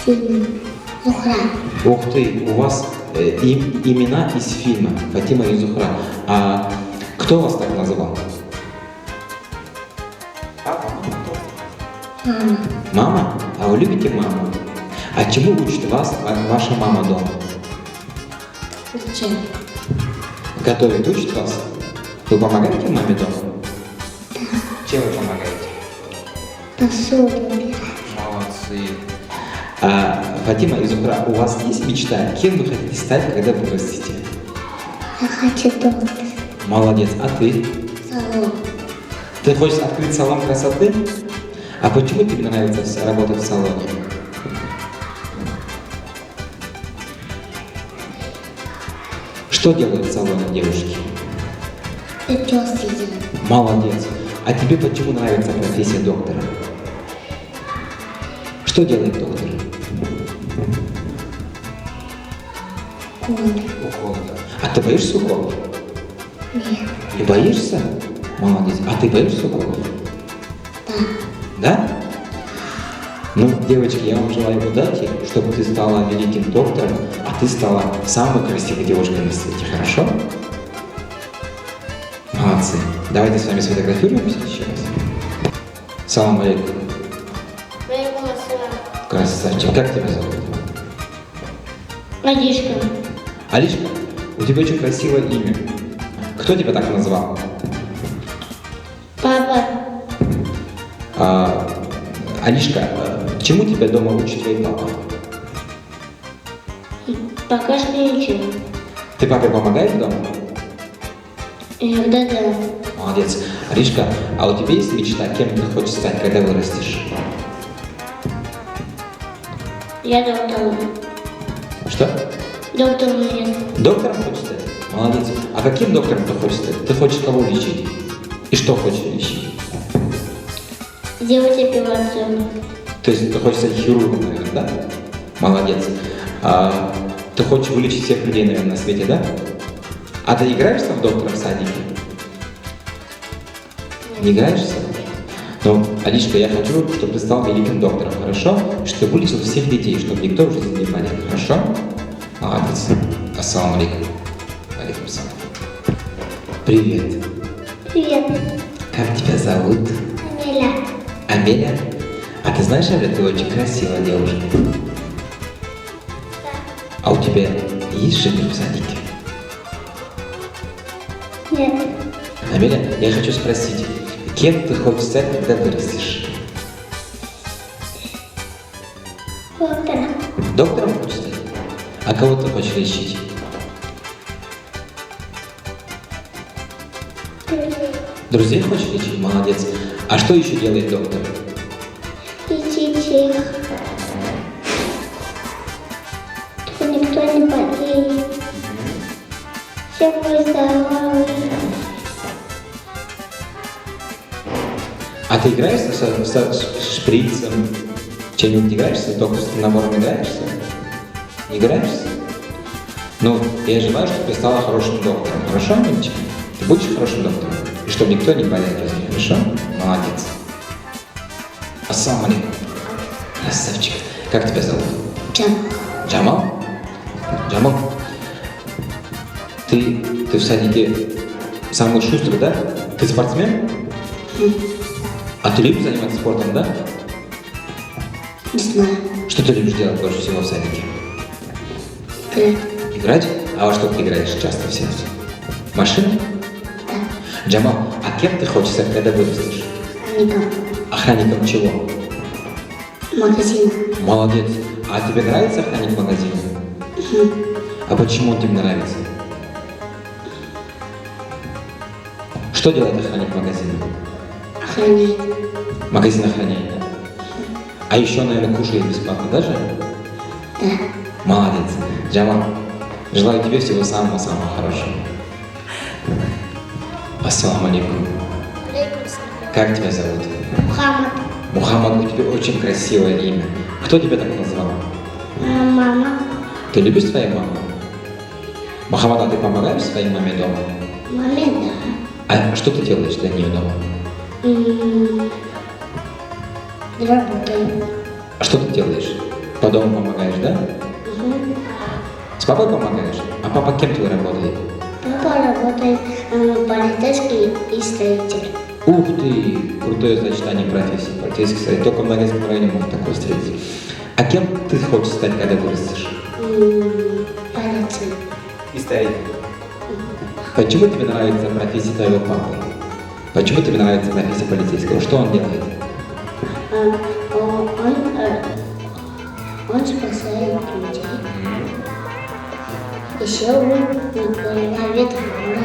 Фильм Зухра. Ух ты, у вас имена из фильма Фатима и Зухра. А кто вас так называл? Папа, мама, Мама. Мама? А вы любите маму? А чему учит вас ваша мама дома? Зачем? Готовить учит вас? Вы помогаете маме дома? Чем вы помогаете? Посуду убирать. Молодцы. А, Фатима и Зухра, у вас есть мечта? Кем вы хотите стать, когда вы вырастете? Я хочу доктор. Молодец. А ты? Салон. Ты хочешь открыть салон красоты? А почему тебе нравится работать в салоне? Что делают в салоне девушки? Прически делать. Молодец. А тебе почему нравится профессия доктора? Что делает доктор? Уколы. Уколы. А ты боишься уколов? Нет. Не боишься? Молодец. А ты боишься уколов? Да. Да? Ну, девочки, я вам желаю удачи, чтобы ты стала великим доктором, а ты стала самой красивой девушкой на свете. Хорошо? Молодцы. Давайте с вами сфотографируемся еще раз. Салам алейкум. Красавчик. Как тебя зовут? Водичка. Алишка, у тебя очень красивое имя. Кто тебя так назвал? Папа. Алишка, чему тебя дома учит твой папа? Пока что ничего. Ты папе помогаешь дома? Иногда да. Молодец. Алишка, а у тебя есть мечта, кем ты хочешь стать, когда вырастешь? Я доктор. Что? Доктор нет. Доктором хочешь стать? Молодец. А каким доктором ты хочешь стать? Ты хочешь кого лечить? И что хочешь лечить? Делать операцию. То есть ты хочешь стать хирургом, наверное, да? Молодец. А ты хочешь вылечить всех людей, наверное, на свете, да? А ты играешься в доктора в садике? Не играешься? Ну, Алишка, я хочу, чтобы ты стал великим доктором, хорошо? Чтобы ты вылечил всех детей, чтобы никто в жизни не болел, хорошо? Молодец. Ассаламу алейкум. Алейкум ассалам. Привет. Привет. Как тебя зовут? Амеля. Амеля? А ты знаешь, Амеля, ты очень красивая девушка. А у тебя есть жених в садике? Нет. Амеля, я хочу спросить, кем ты хочешь стать, когда вырастешь? Доктор. Доктором хочешь стать? А кого ты хочешь лечить? Друзей хочешь лечить? Молодец. А что еще делает доктор? Лечить их. Чтобы никто не болеет. Все будут здоровы. А ты играешься с шприцем? Чем-нибудь играешься? С докторским набором играешься? Не играешься? Ну, я желаю, чтобы ты стала хорошим доктором. Хорошо, Амельчик? Ты будешь хорошим доктором? И чтобы никто не болел в жизни. Хорошо? Молодец. Ассаламу алейкум. Красавчик. Как тебя зовут? Джамал. Джамал? Джамал? Ты в садике самый шустрый, да? Ты спортсмен? А ты любишь заниматься спортом, да? Не знаю. Что ты любишь делать больше всего в садике? Играть. Играть? А во что ты играешь часто всегда? В машину? Да. Джамал, а кем ты хочешь стать, когда вырастешь? Ником. Охранником чего? Магазин. Молодец. А тебе нравится охранник магазина? А почему он тебе нравится? Что делает охранник магазина? Охраняет. Магазин охраняет, да? А еще, наверное, кушает бесплатно даже? Да. Молодец. Джамал, желаю тебе всего самого-самого хорошего. Ассаламу алейкум. Как тебя зовут? Мухаммад. Мухаммад, у тебя очень красивое имя. Кто тебя так назвал? Мама. Ты любишь свою маму? Мухаммад, а ты помогаешь своей маме дома? Маме, да. А что ты делаешь для нее дома? Работаю. А что ты делаешь? По дому помогаешь, да? Мгм. С папой помогаешь? А папа кем твой работает? Папа работает полицейский и строитель. Ух ты! Крутое сочетание профессий. Полицейский совет. Только в Ногинском районе мог такое встретить. А кем ты хочешь стать, когда вырастешь? Полиция. Историк. Почему тебе нравится профессия твоего папы? Почему тебе нравится профессия полицейского? Что он делает? Он спасает людей. Еще он ловит вора.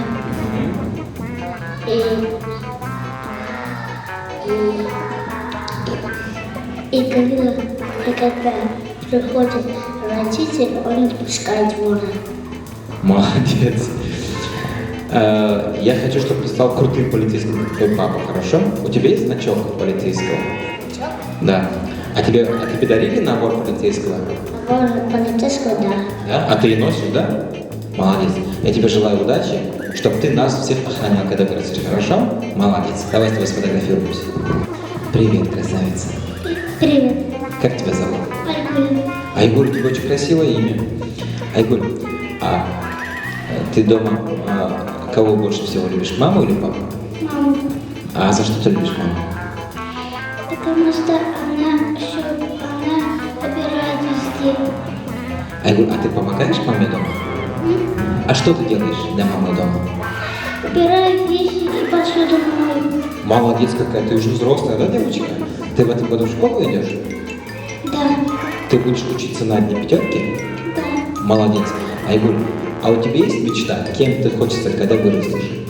И когда приходит родитель, он отпускает вора. Молодец. Я хочу, чтобы ты стал крутым полицейским, как твой папа, хорошо? У тебя есть значок полицейского? Чё? Да. А тебе дарили набор полицейского? Вор полицейского, да. Да? А ты и носишь, да? Молодец. Я тебе желаю удачи, чтобы ты нас всех охранял, когда вырастешь, хорошо? Молодец. Давай с тобой сфотографируемся. Привет, красавица. Привет. Как тебя зовут? Айгуль. Айгуль, у тебя очень красивое имя. Айгуль, а ты дома кого больше всего любишь, маму или папу? Мама. А за что ты любишь маму? Потому что она убирает везде. Айгуль, а ты помогаешь маме дома? А что ты делаешь для мамы дома? Убирает вещи и посуду мою. Молодец какая, ты уже взрослая, да, девочка? Ты в этом году в школу идешь? Да. Ты будешь учиться на одни пятерки? Да. Молодец. Айгуль, а у тебя есть мечта? Кем ты хочешь стать, когда вырастешь?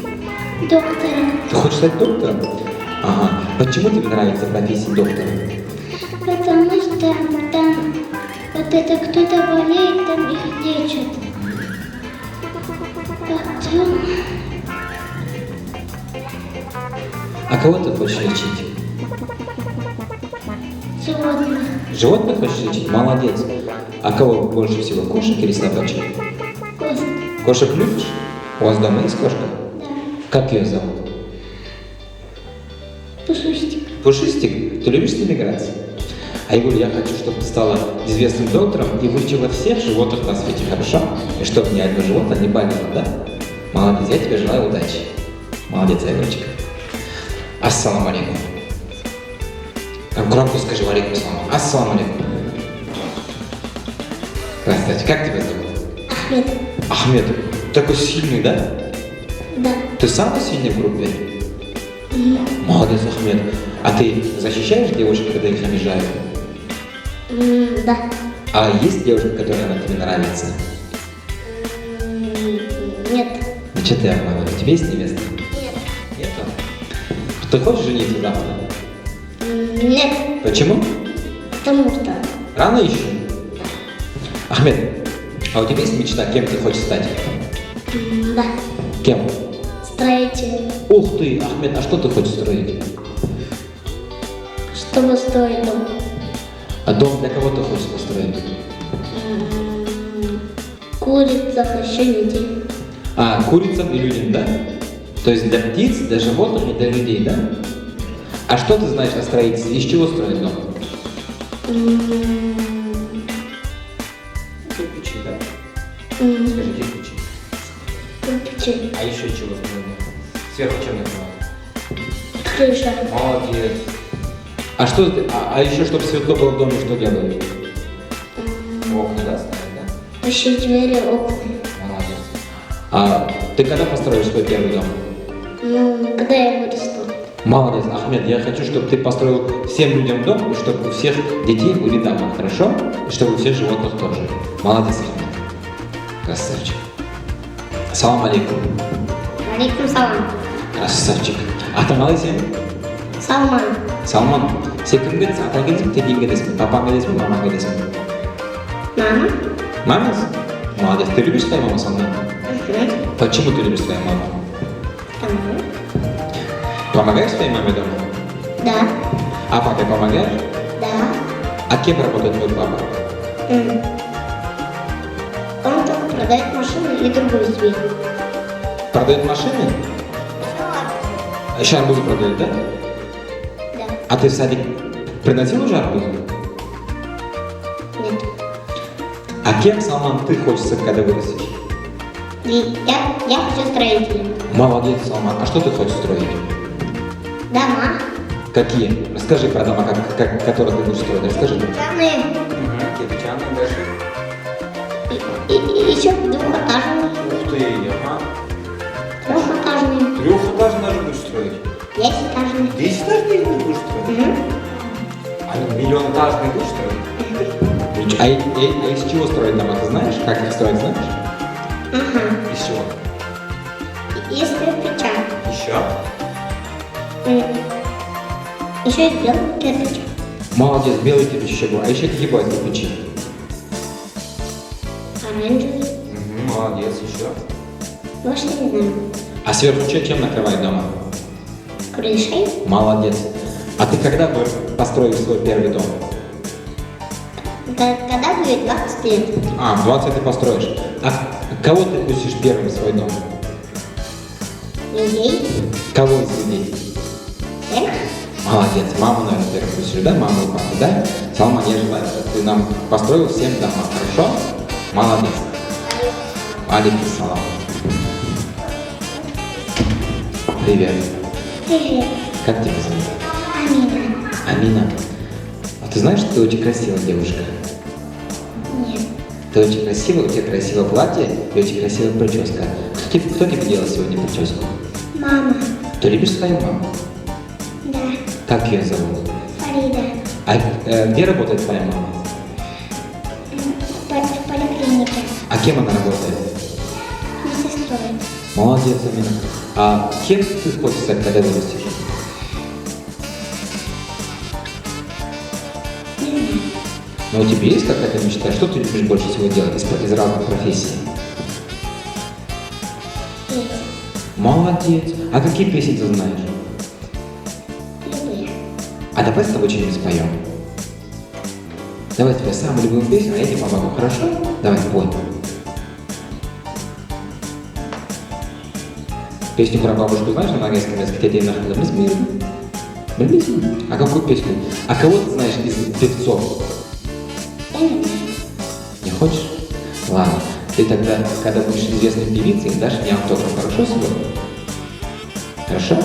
Доктора. Ты хочешь стать доктором? Ага. Почему тебе нравится профессия доктора? Потому что там вот это кто-то болеет, там их лечат. Потом А кого ты хочешь лечить? животных. Животных хочешь лечить? Молодец. А кого больше всего? Кошек или собачек? Кость. Кошек любишь? У вас дома есть кошка? Да. Как ее зовут? Пушистик. Пушистик? Ты любишь с ним играть? Айгуль, я хочу, чтобы ты стала известным доктором и вылечила всех животных на свете, хорошо? И чтобы ни одно животное не болело, да? Молодец, я тебе желаю удачи. Молодец, Айгульчик. Ассаламу алейкум. Громко скажи алейкум салам. Ассаламу алейкум. Здравствуйте, как тебя зовут? Ахмед. Ахмед. Такой сильный, да? Да. Ты самый сильный в группе? Молодец, Ахмед. А ты защищаешь девушек, когда их обижают? Да. А есть девушка, которая тебе нравится? Нет. Ну что ты обманываешь? У тебя есть невеста? Нет. Нету? Ты хочешь жениться завтра? Нет. Почему? Потому что. Рано еще? Ахмед, а у тебя есть мечта, кем ты хочешь стать? Да. Кем? Строитель. Ух ты, Ахмед, а что ты хочешь строить? Чтобы строить дом. А дом для кого ты хочешь построить? Курица, еще людей. А, курицам и людям, да? То есть для птиц, для животных и для людей, да? А что ты знаешь о строительстве? Из чего строить дом? Кирпичи, да? Скажи кирпичи. Кирпичи. А еще чего строить? Сверху чем накрывать? Крыша. Молодец. А что ты, а еще чтобы светло было в доме, что делают? Окна, да, ставят, да? Еще двери, окна. Молодец. А ты когда построишь свой первый дом? Когда я вырасту. Молодец, Ахмед, я хочу, чтобы ты построил всем людям дом, и чтобы у всех детей были дома, хорошо? И чтобы у всех животных тоже. Молодец, Ахмед. Красавчик. Салам алейкум. Алейкум салам. Красавчик. Аты-аңыз сен? Салман. Салман. Сен кімге дейсің? Атаңа дейсің, теңгеге дейсің, папаңа дейсің, мамаңа дейсің? Мама. Мама? Молодец. Ты любишь свою маму, Салман? Почему ты любишь свою маму? Помогаешь своей маме дома? Да. А папе помогаешь? Да. А кем работает твой папа? Он только продает машину и другую дверь. Продает машины? А еще арбузы продает, да? Да. А ты в садик приносил уже арбузы? Нет. А кем, Салман, ты хочешь, когда вырастешь? Я хочу строителем. Молодец, Салман. А что ты хочешь строить? Дома. Какие? Расскажи про дома, которые ты будешь строить. Расскажи. Кирпичные. Кирпичаные даже. И еще двухэтажные. Ух ты, ага. Трехэтажные. Трехэтажный даже будешь строить. 10-этажные. 10-этажный будешь строить? Угу. А миллионэтажный будешь строить? А из чего строить дома, ты знаешь? Как их строить, знаешь? Ага. Из чего? Из кирпича. Еще? Еще из белого кирпича. Молодец, белый кирпич еще был. А еще какие бывают кирпичи? Оранжевый. Угу, молодец, еще. Больше не знаю. А сверху чем накрывать дома? Крышей. Молодец. А ты когда построишь свой первый дом? Когда будет 20 лет. А, в 20 ты построишь. А кого ты пустишь первым в свой дом? Людей. Кого из людей? Всех. Молодец. Маму, наверное, первым пустишь, да? Маму и папу, да? Салман, я желаю, чтобы ты нам построил всем дома, хорошо? Молодец. Алейкум салам. Привет. Привет. Как тебя зовут? Амина. Амина. А ты знаешь, что ты очень красивая девушка? Нет. Ты очень красивая, у тебя красивое платье и очень красивая прическа. Кто тебе делал сегодня прическу? Мама. Ты любишь свою маму? Да. Как ее зовут? Фарида. А где работает твоя мама? В поликлинике. А кем она работает? Медсестрой. Молодец, Амина. А кем ты хочешь стать, когда вырастешь? Не знаю. Но у тебя есть какая-то мечта? Что ты любишь больше всего делать из разных профессий? Петь. Молодец. А какие песни ты знаешь? Любые. А давай с тобой что-нибудь споем. Давай тебе самую любимую песню, а я тебе помогу, хорошо? Давай, пой. Песню про бабушку знаешь на английском языке? Я тебе нахуй А какую песню? А кого ты знаешь из певцов? Я не знаю. Не хочешь? Ладно. Ты тогда, когда будешь известной певицей, дашь мне автограф, хорошо сегодня? Хорошо?